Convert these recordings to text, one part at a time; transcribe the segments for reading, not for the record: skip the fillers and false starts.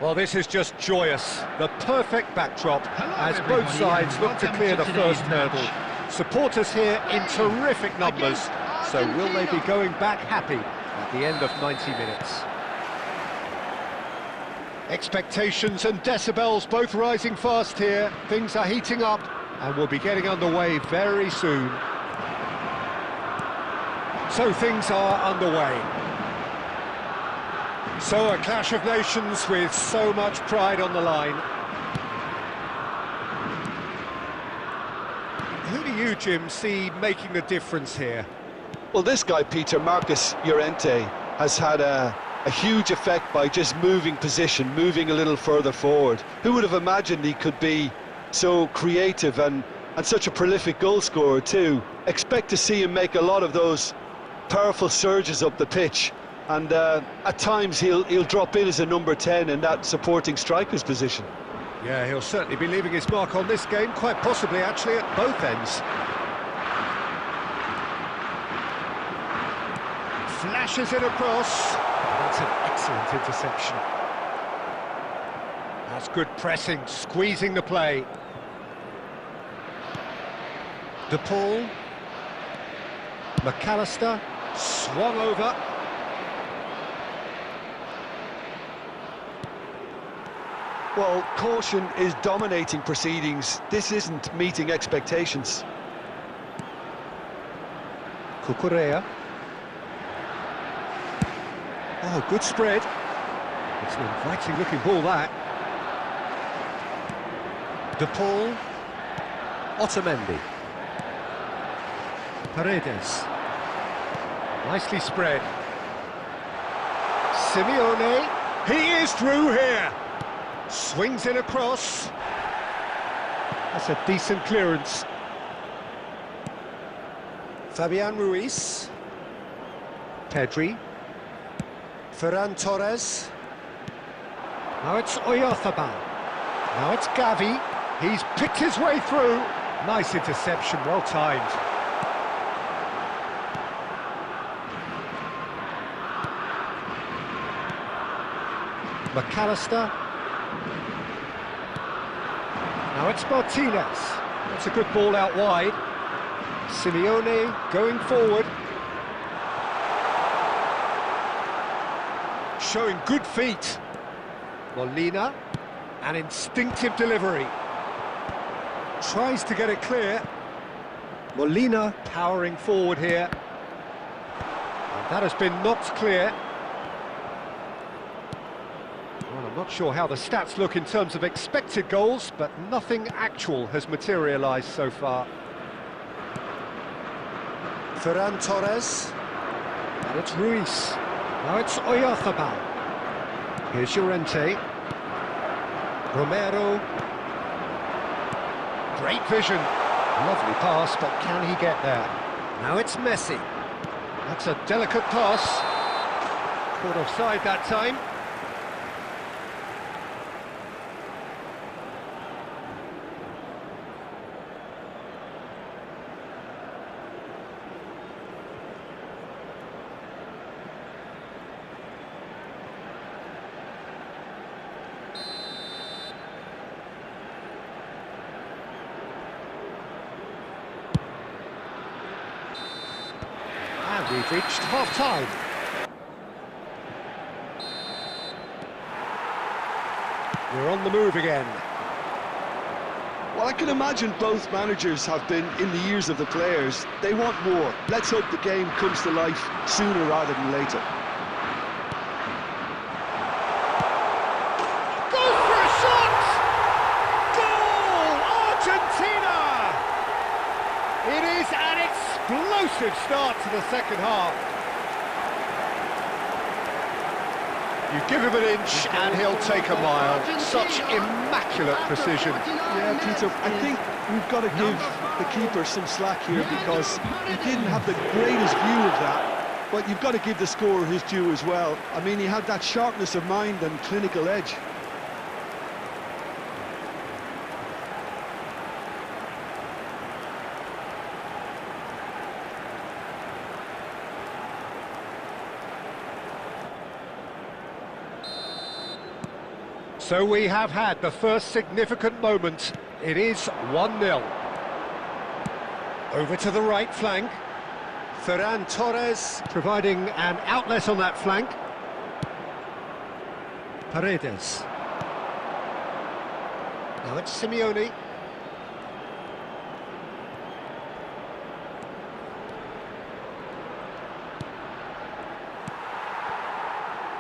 Well, this is just joyous. The perfect backdrop as both sides look to clear the first hurdle. Supporters here in terrific numbers. So will they be going back happy at the end of 90 minutes? Expectations and decibels both rising fast here. Things are heating up and we'll be getting underway very soon. So things are underway. So a clash of nations with so much pride on the line. Who do you, Jim, see making the difference here? Well, this guy, Peter, Marcus Llorente, has had a huge effect by just moving position, moving a little further forward. Who would have imagined he could be so creative and such a prolific goal scorer too? Expect to see him make a lot of those powerful surges up the pitch. And at times he'll drop in as a number 10 in that supporting striker's position. Yeah, he'll certainly be leaving his mark on this game, quite possibly actually at both ends. Flashes it across. That's an excellent interception. That's good pressing, squeezing the play. De Paul. McAllister, swung over. Well, caution is dominating proceedings. This isn't meeting expectations. Cucurella. Oh, good spread. It's an inviting looking ball, that. De Paul. Otamendi. Paredes. Nicely spread. Simeone. He is through here. Swings it across. That's a decent clearance. Fabian Ruiz. Pedri. Ferran Torres. Now it's Oyarzabal. Now it's Gavi. He's picked his way through. Nice interception, well timed. McAllister. Now it's Martinez. That's a good ball out wide. Simeone going forward. Showing good feet. Molina, an instinctive delivery. Tries to get it clear. Molina powering forward here. And that has been knocked clear. Well, I'm not sure how the stats look in terms of expected goals, but nothing actual has materialised so far. Ferran Torres. And it's Ruiz. Now it's Oyarzabal. Here's Llorente. Romero. Great vision. Lovely pass, but can he get there? Now it's Messi. That's a delicate pass. Caught offside that time. And we've reached half-time. We're on the move again. Well, I can imagine both managers have been in the ears of the players. They want more. Let's hope the game comes to life sooner rather than later. Go for a shot! Goal! Argentina! It is an explosive start to the second half. You give him an inch and he'll take a mile. Such immaculate precision. Yeah, Peter, I think we've got to give the keeper some slack here because he didn't have the greatest view of that. But you've got to give the scorer his due as well. I mean, he had that sharpness of mind and clinical edge. So we have had the first significant moment. It is 1-0. Over to the right flank. Ferran Torres providing an outlet on that flank. Paredes. Now it's Simeone.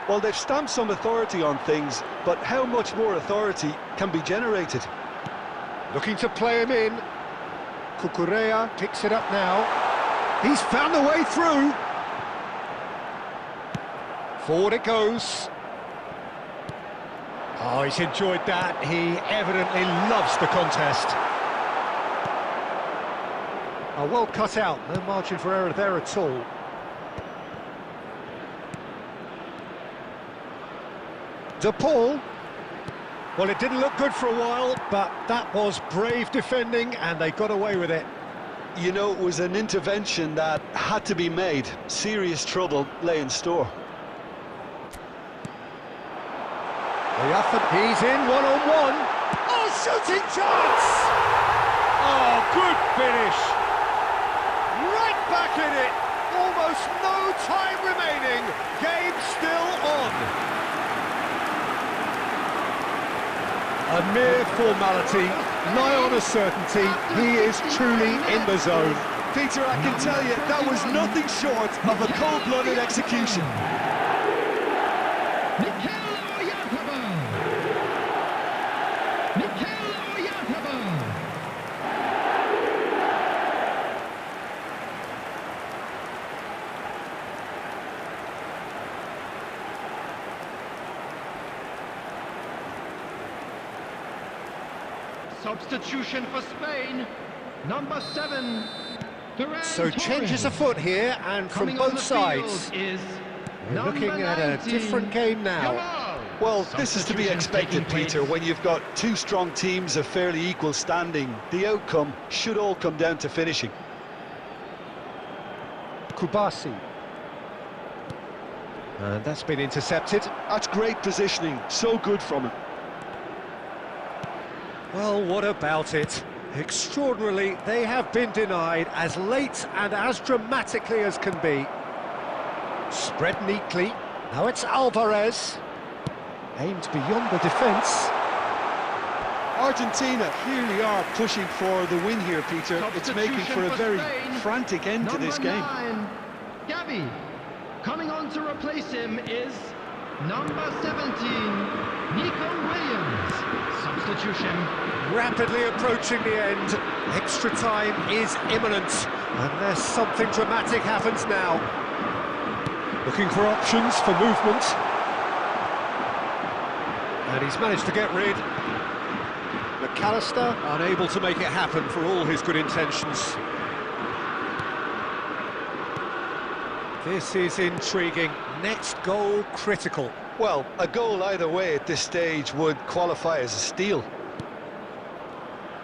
Well, they've stamped some authority on things, but how much more authority can be generated? Looking to play him in. Cucurella picks it up now. He's found the way through. Forward it goes. Oh, he's enjoyed that. He evidently loves the contest. Oh, well cut out. No margin for error there at all. De Paul. Well, it didn't look good for a while, but that was brave defending, and they got away with it. You know, it was an intervention that had to be made. Serious trouble lay in store. He's in one-on-one. Oh, shooting chance! Oh, good finish. Right back in it. Almost no time remaining. Game still on. A mere formality, nigh on a certainty. He is truly in the zone. Peter, I can tell you, that was nothing short of a cold-blooded execution. Substitution for Spain, number 7. So changes afoot here, and from both sides. We're looking at a different game now. Well, this is to be expected, Peter, when you've got two strong teams of fairly equal standing. The outcome should all come down to finishing. Kubasi. And that's been intercepted. That's great positioning, so good from him. Well, what about it? Extraordinarily, they have been denied as late and as dramatically as can be. Spread neatly. Now it's Alvarez. Aimed beyond the defence. Argentina really are pushing for the win here, Peter. It's making for a very frantic end to this game. Gavi. Coming on to replace him is number 17, Nico Williams. Substitution. Rapidly approaching the end. Extra time is imminent, unless something dramatic happens now. Looking for options for movement. And he's managed to get rid. McAllister unable to make it happen for all his good intentions. This is intriguing. Next goal critical. Well, a goal either way at this stage would qualify as a steal.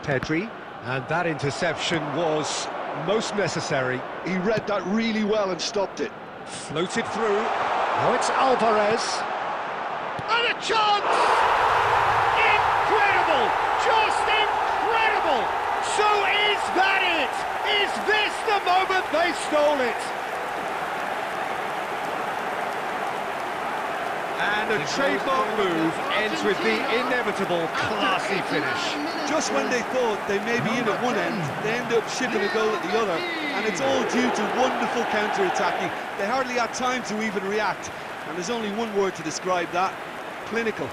Pedri, and that interception was most necessary. He read that really well and stopped it. Floated through. Now it's Alvarez. And a chance! Incredible! Just incredible! So is that it? Is this the moment they stole it? And a trademark move ends with the inevitable classy finish. Just when they thought they may be in at one end, they end up shipping a goal at the other, and it's all due to wonderful counter-attacking. They hardly had time to even react, and there's only one word to describe that: clinical.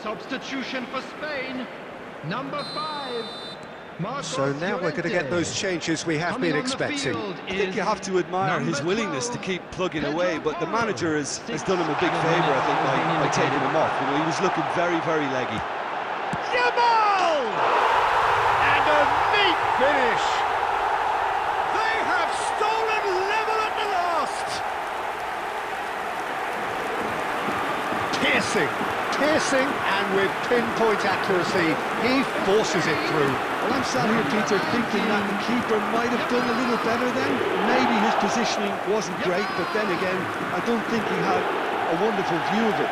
Substitution for Spain, number 5. So now we're going to get those changes we have been expecting. I think you have to admire his willingness to keep plugging away, but the manager has done him a big favour, I think, by taking him off. You know, he was looking very, very leggy. Jamal! And a neat finish. They have stolen level at the last. Piercing. Piercing and with pinpoint accuracy, he forces it through. Well, I'm sat here, Peter, thinking that the keeper might have done a little better then. Maybe his positioning wasn't great, but then again, I don't think he had a wonderful view of it.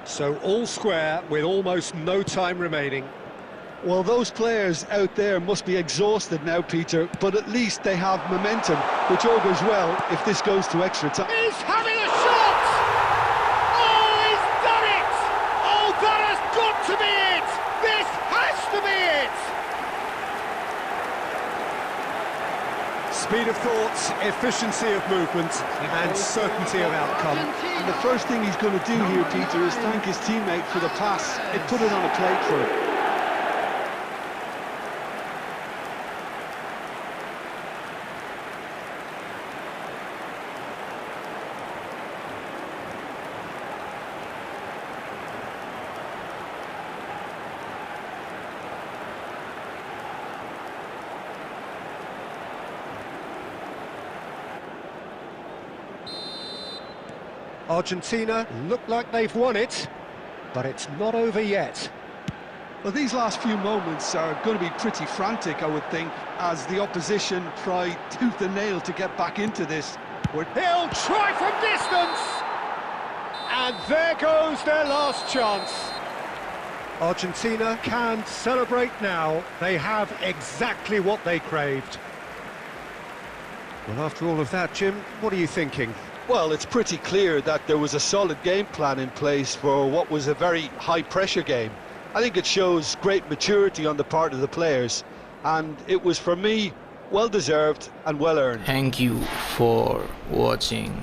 So all square with almost no time remaining. Well, those players out there must be exhausted now, Peter, but at least they have momentum, which augurs well if this goes to extra time. He's having a shot! Oh, he's done it! Oh, that has got to be it! This has to be it! Speed of thought, efficiency of movement, and certainty of outcome. And the first thing he's going to do here, Peter, is thank his teammate for the pass. It put it on a plate for him. Argentina look like they've won it, but it's not over yet. Well, these last few moments are going to be pretty frantic, I would think, as the opposition try tooth and nail to get back into this. He'll try from distance! And there goes their last chance. Argentina can celebrate now. They have exactly what they craved. Well, after all of that, Jim, what are you thinking? Well, it's pretty clear that there was a solid game plan in place for what was a very high-pressure game. I think it shows great maturity on the part of the players, and it was, for me, well-deserved and well-earned. Thank you for watching.